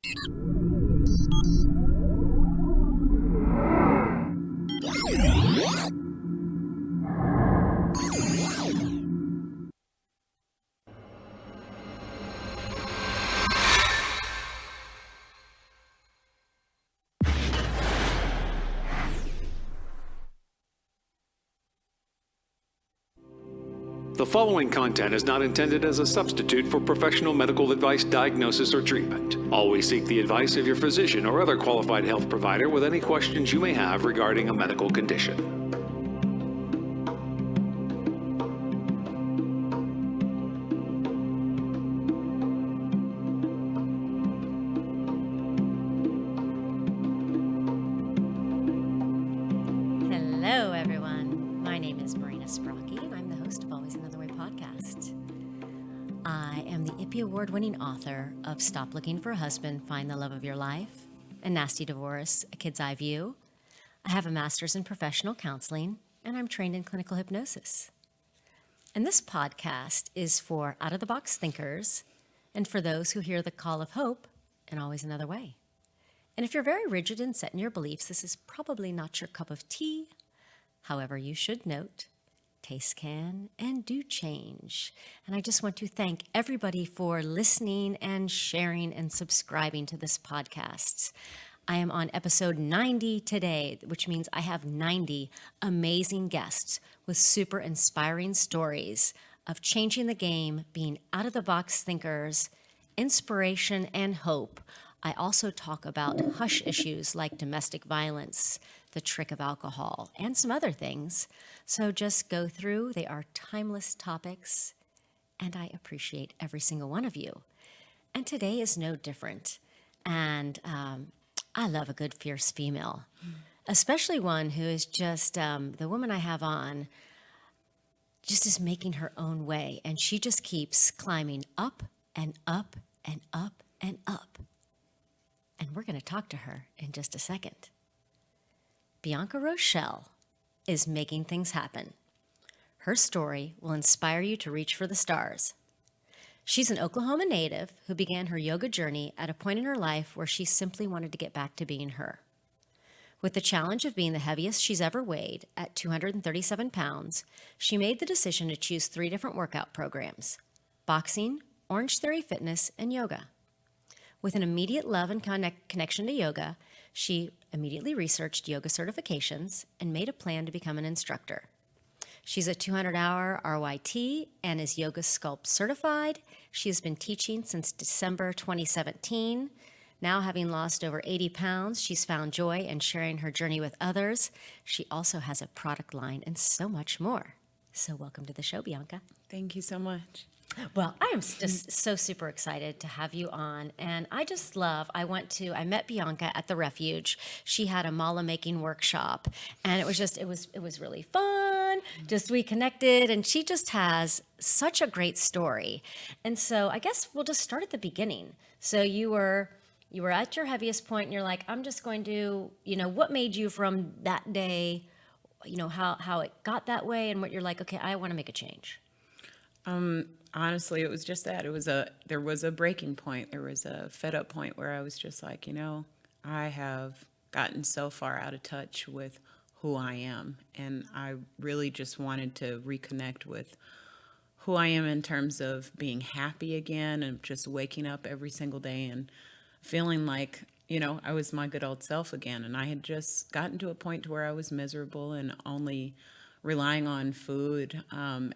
The following content is not intended as a substitute for professional medical advice, diagnosis, or treatment. Always seek the advice of your physician or other qualified health provider with any questions you may have regarding a medical condition. Hello, everyone. My name is Marina Sprocky, and I'm the host of Always Another Way podcast. I am the IPPY Award-winning author of Stop Looking for a Husband, Find the Love of Your Life, A Nasty Divorce, A Kid's Eye View. I have a master's in professional counseling, and I'm trained in clinical hypnosis. And this podcast is for out-of-the-box thinkers and for those who hear the call of hope and always another way. And if you're very rigid and set in your beliefs, this is probably not your cup of tea. However, you should note, tastes can and do change. And I just want to thank everybody for listening and sharing and subscribing to this podcast. I am on episode 90 today, which means I have 90 amazing guests with super inspiring stories of changing the game, being out-of-the-box thinkers, inspiration, and hope. I also talk about hush issues like domestic violence, the trick of alcohol, and some other things. So just go through. They are timeless topics, and I appreciate every single one of you. And today is no different. And I love a good, fierce female, especially one who is just, the woman I have on, just is making her own way. And she just keeps climbing up and up and up and up. And we're going to talk to her in just a second. Bianca Rochell is making things happen. Her story will inspire you to reach for the stars. She's an Oklahoma native who began her yoga journey at a point in her life where she simply wanted to get back to being her. With the challenge of being the heaviest she's ever weighed at 237 pounds, she made the decision to choose 3 different workout programs: boxing, Orange Theory Fitness, and yoga. With an immediate love and connection to yoga, she immediately researched yoga certifications and made a plan to become an instructor. She's a 200-hour RYT and is Yoga Sculpt certified. She has been teaching since December 2017. Now, having lost over 80 pounds, she's found joy in sharing her journey with others. She also has a product line and so much more. So welcome to the show, Bianca. Thank you so much. Well, I am just so super excited to have you on. And I just love, I met Bianca at the Refuge. She had a mala making workshop, and it was really fun. We connected, and she just has such a great story. And so I guess we'll just start at the beginning. So you were at your heaviest point, and you're like, I'm just going to, what made you from that day, how it got that way, and what you're like, okay, I want to make a change. Honestly, it was just that. There was a breaking point. There was a fed up point where I was just like, I have gotten so far out of touch with who I am. And I really just wanted to reconnect with who I am in terms of being happy again and just waking up every single day and feeling like, I was my good old self again. And I had just gotten to a point where I was miserable and only relying on food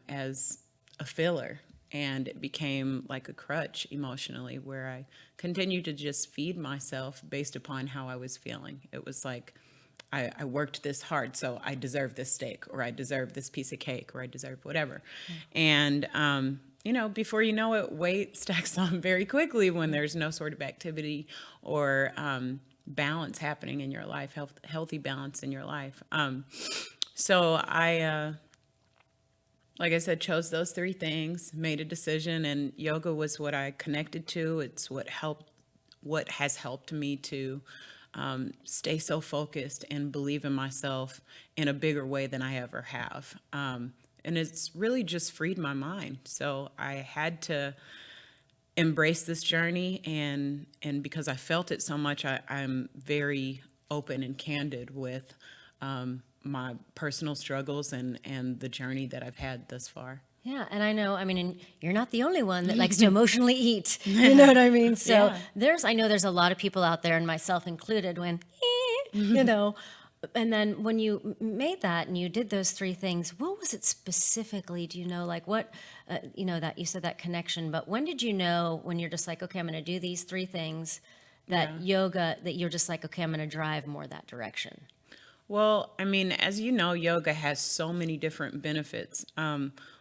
as a filler. And it became like a crutch emotionally, where I continued to just feed myself based upon how I was feeling. It was like I worked this hard, so I deserve this steak, or I deserve this piece of cake, or I deserve whatever. And, before you know it, weight stacks on very quickly when there's no sort of activity or balance happening in your life, healthy balance in your life. So I... like I said, chose those 3 things, made a decision, and yoga was what I connected to. It's what has helped me to stay so focused and believe in myself in a bigger way than I ever have. And it's really just freed my mind. So I had to embraced this journey, and because I felt it so much, I'm very open and candid with my personal struggles and the journey that I've had thus far. Yeah, and I know, I mean, and you're not the only one that likes to emotionally eat. You know what I mean? So Yeah. I know there's a lot of people out there, and myself included, you know, and then when you made that and you did those three things, what was it specifically? Do you know, like what, that you said that connection, but when did you know when you're just like, okay, I'm going to do these three things, that yoga, that you're just like, okay, I'm going to drive more that direction? Well, I mean, as you know, yoga has so many different benefits.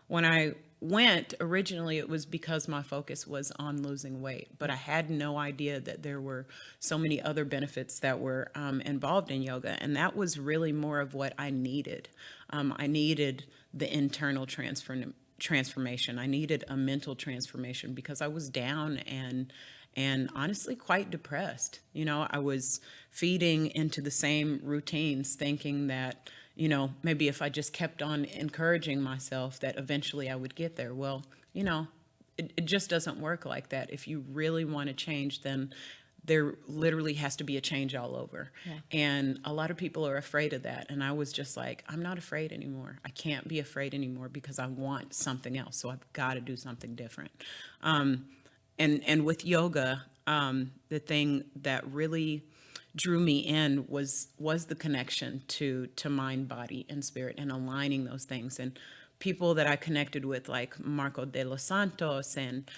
When I went originally, it was because my focus was on losing weight, but I had no idea that there were so many other benefits that were involved in yoga. And that was really more of what I needed. I needed the internal transformation. I needed a mental transformation because I was down and honestly quite depressed. I was feeding into the same routines, thinking that, maybe if I just kept on encouraging myself that eventually I would get there. Well, it just doesn't work like that. If you really want to change, then there literally has to be a change all over. Yeah. And a lot of people are afraid of that. And I was just like, I'm not afraid anymore. I can't be afraid anymore because I want something else. So I've got to do something different. And with yoga, the thing that really drew me in was the connection to mind, body, and spirit, and aligning those things. And people that I connected with, like Marco de los Santos and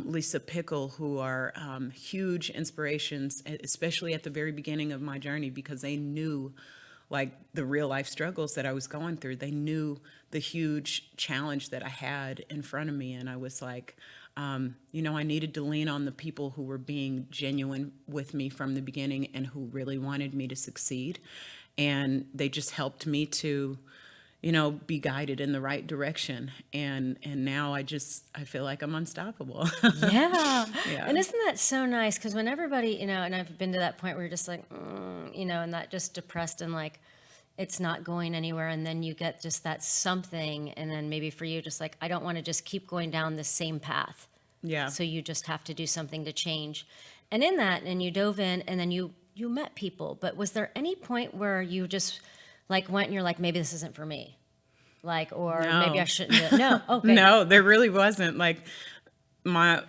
Lisa Pickle, who are huge inspirations, especially at the very beginning of my journey, because they knew like the real life struggles that I was going through. They knew the huge challenge that I had in front of me. And I was like, I needed to lean on the people who were being genuine with me from the beginning and who really wanted me to succeed. And they just helped me to, be guided in the right direction. And now I feel like I'm unstoppable. Yeah. Yeah. And isn't that so nice? Because when everybody, and I've been to that point where you're just like, and that just depressed and like, it's not going anywhere. And then you get just that something. And then maybe for you, just like, I don't want to just keep going down the same path. Yeah. So you just have to do something to change. And in that, and you dove in and then you met people. But was there any point where you just like went and you're like, maybe this isn't for me? Like, or maybe I shouldn't do it. No. Okay. No, there really wasn't. Like my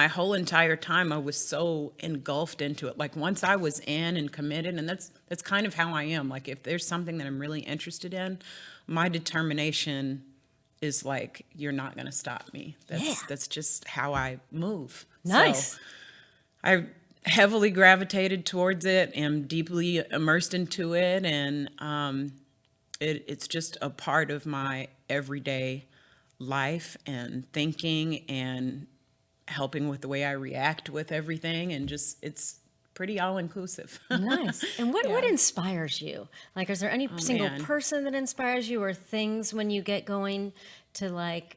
whole entire time, I was so engulfed into it. Like once I was in and committed, and that's kind of how I am. Like if there's something that I'm really interested in, my determination is like, you're not going to stop me. That's just how I move. Nice. So I heavily gravitated towards it, am deeply immersed into it, and it's just a part of my everyday life and thinking and helping with the way I react with everything. And just, it's pretty all inclusive. Nice. And what inspires you? Like, is there any single man. person that inspires you or things when you get going to like,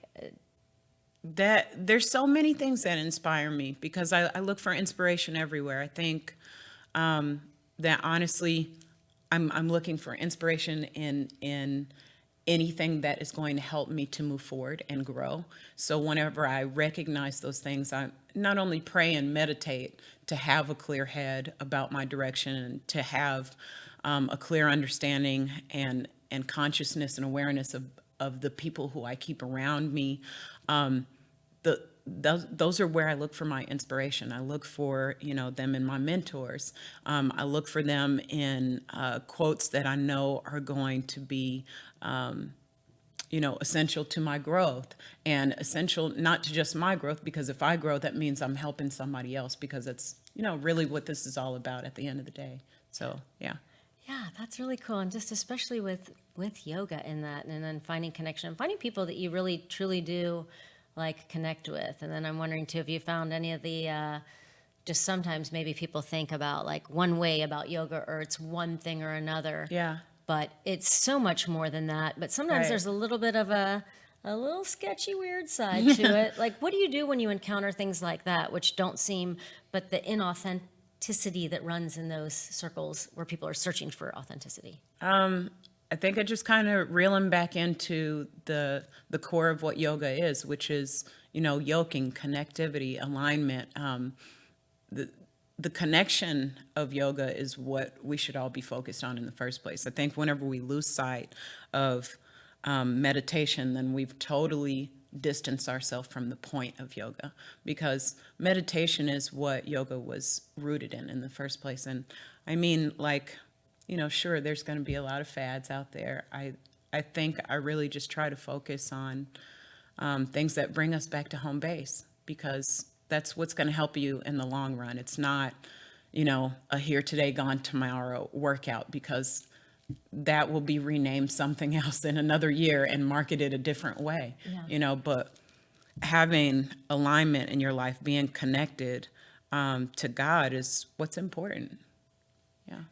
That there's so many things that inspire me because I look for inspiration everywhere. I think that honestly, I'm looking for inspiration in anything that is going to help me to move forward and grow. So whenever I recognize those things, I not only pray and meditate to have a clear head about my direction and to have a clear understanding and consciousness and awareness of the people who I keep around me. Those are where I look for my inspiration. I look for, them in my mentors. I look for them in quotes that I know are going to be, essential to my growth and essential not to just my growth, because if I grow, that means I'm helping somebody else, because it's, really what this is all about at the end of the day. So, yeah. yeah, that's really cool. And just especially with yoga in that, and then finding connection and finding people that you really truly do like connect with. And then I'm wondering too, if you found any of the, just sometimes maybe people think about like one way about yoga or it's one thing or another. Yeah. But it's so much more than that. But sometimes Right. there's a little bit of a little sketchy, weird side to it. Like, what do you do when you encounter things like that, which don't seem, but the inauthenticity that runs in those circles where people are searching for authenticity? I think I just kind of reeling back into the core of what yoga is, which is, yoking, connectivity, alignment. The connection of yoga is what we should all be focused on in the first place. I think whenever we lose sight of meditation, then we've totally distanced ourselves from the point of yoga, because meditation is what yoga was rooted in the first place. And I mean, like, sure, there's going to be a lot of fads out there. I think I really just try to focus on things that bring us back to home base, because that's what's going to help you in the long run. It's not, a here today, gone tomorrow workout, because that will be renamed something else in another year and marketed a different way, but having alignment in your life, being connected to God is what's important. Yeah.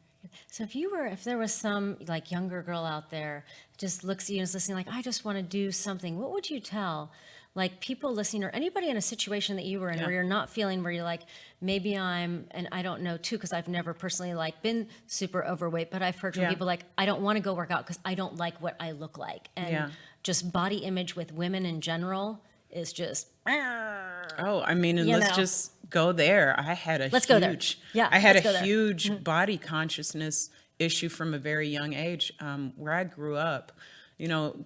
So if there was some like younger girl out there just looks at you and is listening, like, I just want to do something, what would you tell like people listening, or anybody in a situation that you were in where you're not feeling, where you're like, maybe and I don't know too, because I've never personally like been super overweight, but I've heard from people like, I don't want to go work out because I don't like what I look like. And just body image with women in general is just, oh, I mean, and let's just go there. I had a huge body consciousness issue from a very young age. Where I grew up,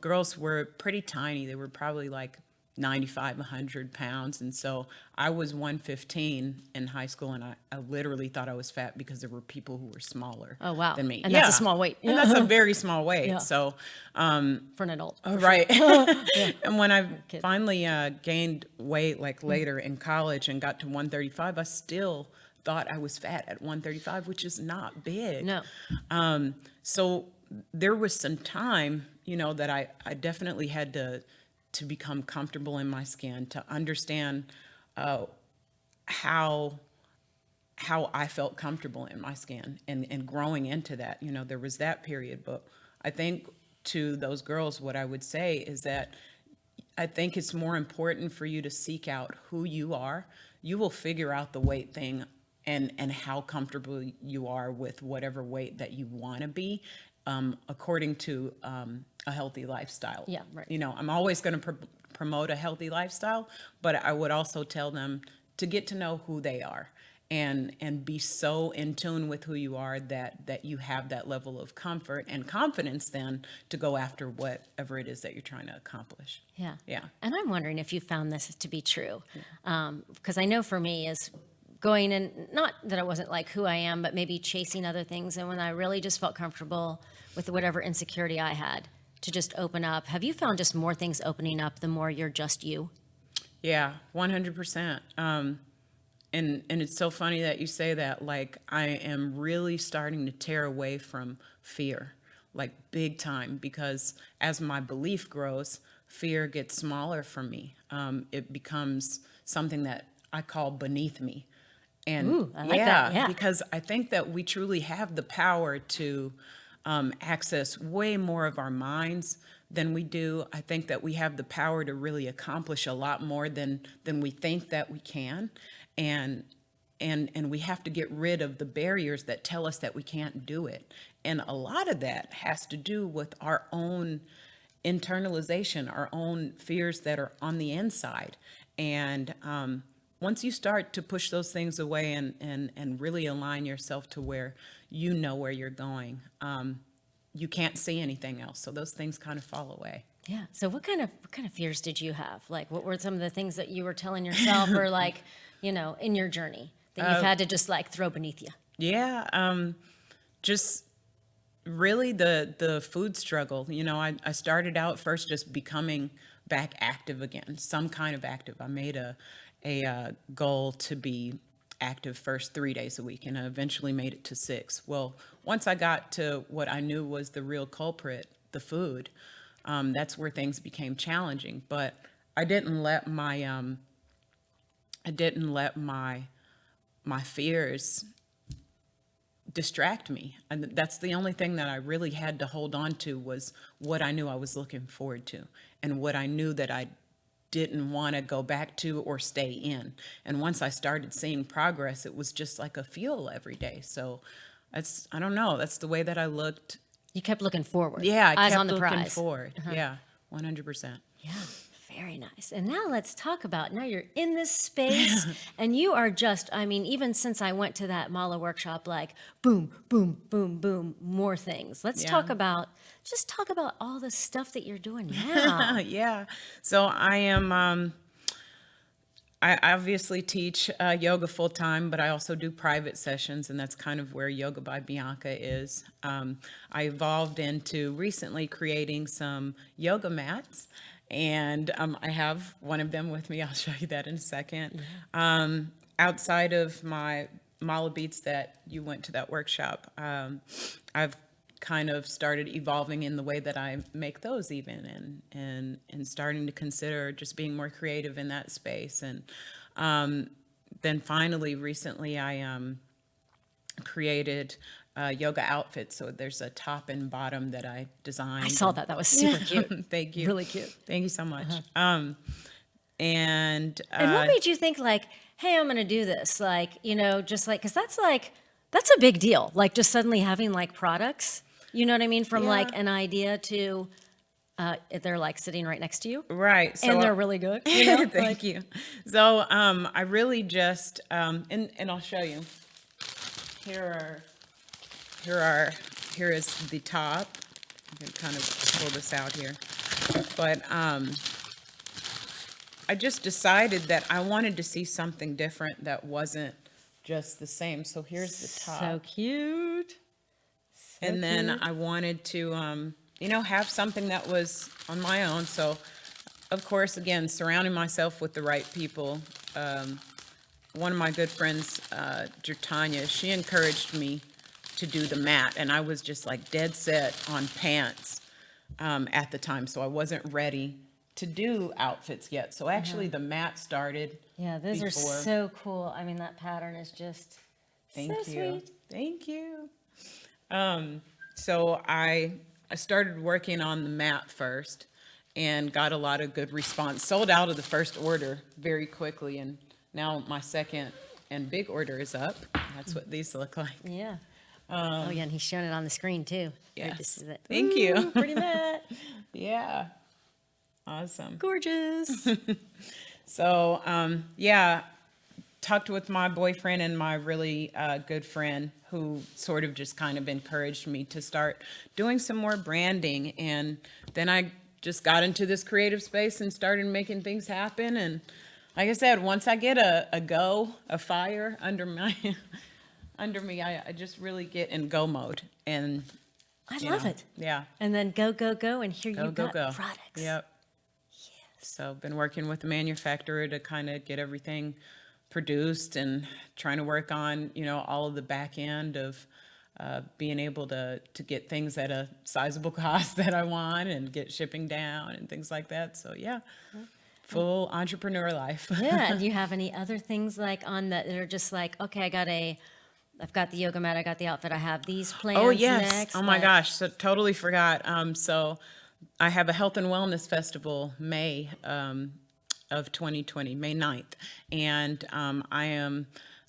girls were pretty tiny. They were probably like 95, 100 pounds. And so I was 115 in high school, and I literally thought I was fat because there were people who were smaller than me. And that's a small weight. And that's a very small weight. So, for an adult. Right. And when I finally gained weight, like later in college, and got to 135, I still thought I was fat at 135, which is not big. No. So there was some time, that I definitely had to become comfortable in my skin, to understand how I felt comfortable in my skin, and growing into that. There was that period. But I think to those girls, what I would say is that I think it's more important for you to seek out who you are. You will figure out the weight thing and how comfortable you are with whatever weight that you want to be, according to a healthy lifestyle. Yeah, right. I'm always going to promote a healthy lifestyle, but I would also tell them to get to know who they are, and be so in tune with who you are that you have that level of comfort and confidence then to go after whatever it is that you're trying to accomplish. Yeah. Yeah. And I'm wondering if you found this to be true. Because I know for me is going in, not that I wasn't like who I am, but maybe chasing other things. And when I really just felt comfortable with whatever insecurity I had, to just open up. Have you found just more things opening up the more you're just you? Yeah, 100%. And it's so funny that you say that. Like, I am really starting to tear away from fear, like big time, because as my belief grows, fear gets smaller for me. It becomes something that I call beneath me. And Ooh, I like that. Yeah. Because I think that we truly have the power to access way more of our minds than we do. I think that we have the power to really accomplish a lot more than we think that we can. And we have to get rid of the barriers that tell us that we can't do it. And a lot of that has to do with our own internalization, our own fears that are on the inside. And once you start to push those things away and really align yourself to where you know where you're going, you can't see anything else. So those things kind of fall away. Yeah. So what kind of fears did you have? Like, what were some of the things that you were telling yourself, or like, in your journey that you've had to just like throw beneath you? Yeah. Just really the food struggle. I started out first just becoming back active again, some kind of active. I made a goal to be active first 3 days a week, and I eventually made it to 6. Well, once I got to what I knew was the real culprit, the food, that's where things became challenging. But I didn't let my fears distract me. And that's the only thing that I really had to hold on to, was what I knew I was looking forward to, and what I knew that I didn't want to go back to or stay in. And once I started seeing progress, it was just like a fuel every day. So I don't know, that's the way that I looked You kept looking forward. Yeah, I Eyes kept on the looking prize. forward. Yeah, 100%. Yeah, very nice. And now let's talk about, now you're in this space and you are just, I mean, even since I went to that Mala workshop, like boom, boom, boom, boom, more things. Let's Yeah. talk about, just talk about all the stuff that you're doing now. Yeah. So I am, I obviously teach yoga full time, but I also do private sessions, and that's kind of where Yoga by Bianca is. I evolved into recently creating some yoga mats, and I have one of them with me. I'll show you that in a second. Outside of my Mala beats that you went to that workshop, I've kind of started evolving in the way that I make those even, and starting to consider just being more creative in that space. And then finally recently I created yoga outfits. So there's a top and bottom that I designed. I saw that. That was super cute. Thank you. Really cute. Thank you so much. And what made you think like, hey, I'm going to do this? Like, you know, just like, cause that's a big deal. Like just suddenly having like products, you know what I mean? From like Yeah. an idea to, they're like sitting right next to you. Right. So And they're really good. You know? thank you. So I really just and I'll show you. Here is the top. I can kind of pull this out here. But I just decided that I wanted to see something different that wasn't just the same. So here's the top. So cute. And then I wanted to, have something that was on my own. So, of course, again, surrounding myself with the right people. One of my good friends, Jertanya, she encouraged me to do the mat, and I was just like dead set on pants at the time. So I wasn't ready to do outfits yet. So actually, the mat started. Yeah, those are before. so cool. I mean, that pattern is just Thank so you. sweet. Thank you. So I started working on the mat first and got a lot of good response. Sold out of the first order very quickly, and now my second and big order is up. That's what these look like. Yeah. Oh, yeah, and he's showing it on the screen too. Right, Yes. this is it. Thank you. Ooh, pretty mat. Yeah. Awesome. Gorgeous. So, talked with my boyfriend and my really good friend who sort of just kind of encouraged me to start doing some more branding. And then I just got into this creative space and started making things happen. And like I said, once I get a fire under me, I just really get in go mode. And I love it. Yeah. And then go, go, go, and here you Go, got go. products. Yep. So I've been working with the manufacturer to kind of get everything produced and trying to work on, all of the back end of being able to get things at a sizable cost that I want and get shipping down and things like that. So yeah, full entrepreneur life. Yeah. And do you have any other things like on that are just like, okay, I've got the yoga mat, I got the outfit, I have these plans Oh yes. next. Oh my like- gosh. So totally forgot. So I have a health and wellness festival May of 2020, May 9th. And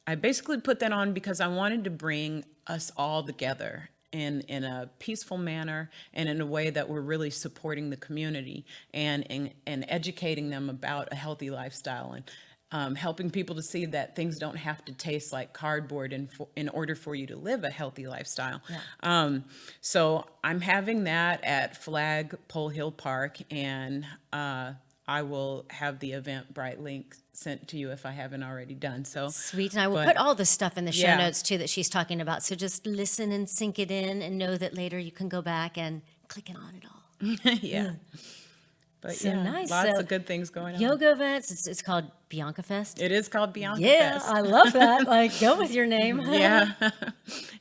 I basically put that on because I wanted to bring us all together in a peaceful manner and in a way that we're really supporting the community and educating them about a healthy lifestyle and helping people to see that things don't have to taste like cardboard in order for you to live a healthy lifestyle. Yeah. So I'm having that at Flagpole Hill Park, and I will have the Eventbrite link sent to you if I haven't already done so. Sweet. And I will But- put all the stuff in the show Yeah. notes too that she's talking about. So just listen and sink it in and know that later you can go back and click it on it all. Yeah. But So yeah, nice. lots So of good things going on. Yoga events, it's called Bianca Fest. It is called Bianca Yeah, Fest. I love that. Like, go with your name. Yeah.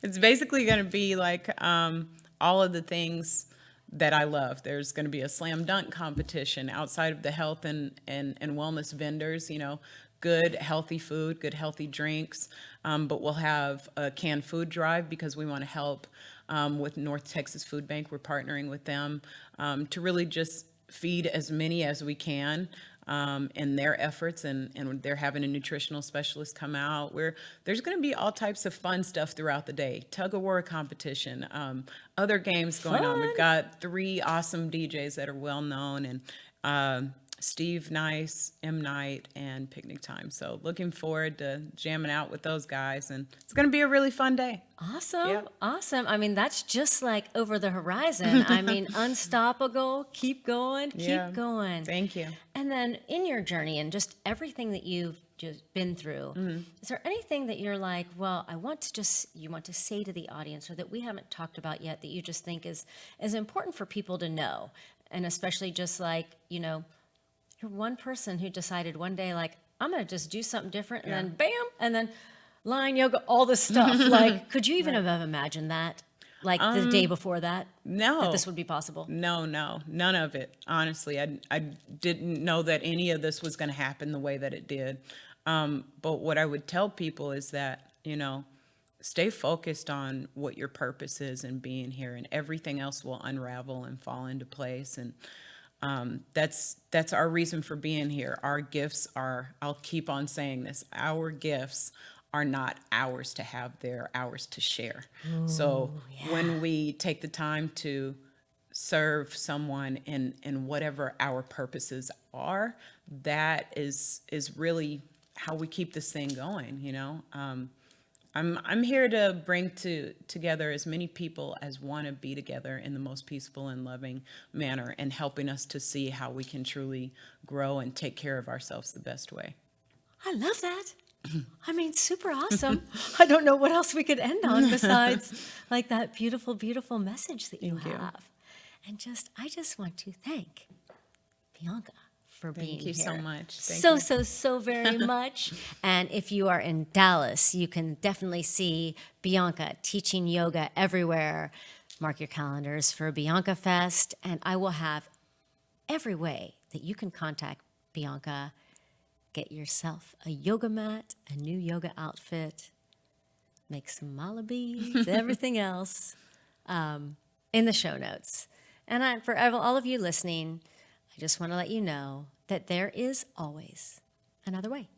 It's basically going to be like all of the things that I love. There's going to be a slam dunk competition outside of the health and wellness vendors, good healthy food, good healthy drinks. But we'll have a canned food drive because we want to help with North Texas Food Bank. We're partnering with them to really just feed as many as we can in their efforts, and they're having a nutritional specialist come out where there's going to be all types of fun stuff throughout the day. Tug of war competition, other games going on. We've got 3 awesome DJs that are well known, and Steve Nice, M. Knight, and Picnic Time. So looking forward to jamming out with those guys, and it's going to be a really fun day. Awesome. Yeah. Awesome. I mean, that's just like over the horizon. I mean, unstoppable. Keep going. Yeah. Keep going. Thank you. And then in your journey and just everything that you've just been through, is there anything that you're like, well, you want to say to the audience, or that we haven't talked about yet, that you just think is important for people to know? And especially just like, you're one person who decided one day, like, I'm going to just do something different, and then bam, and then line yoga, all this stuff. Like, could you even have imagined that? Like the day before that? No. That this would be possible? No, none of it. Honestly, I didn't know that any of this was going to happen the way that it did. But what I would tell people is that, stay focused on what your purpose is in being here, and everything else will unravel and fall into place. And that's our reason for being here. Our gifts are, I'll keep on saying this, our gifts are not ours to have, they're ours to share. So when we take the time to serve someone in whatever our purposes are, that is really how we keep this thing going, I'm here to bring together as many people as want to be together in the most peaceful and loving manner, and helping us to see how we can truly grow and take care of ourselves the best way. I love that. I mean, super awesome. I don't know what else we could end on besides like that beautiful, beautiful message that you have. And I just want to thank Bianca for being here. Thank you so much. Thank you. So very much. And if you are in Dallas, you can definitely see Bianca teaching yoga everywhere. Mark your calendars for Bianca Fest, and I will have every way that you can contact Bianca. Get yourself a yoga mat, a new yoga outfit, make some malabis, everything else in the show notes. And for all of you listening, I just want to let you know that there is always another way.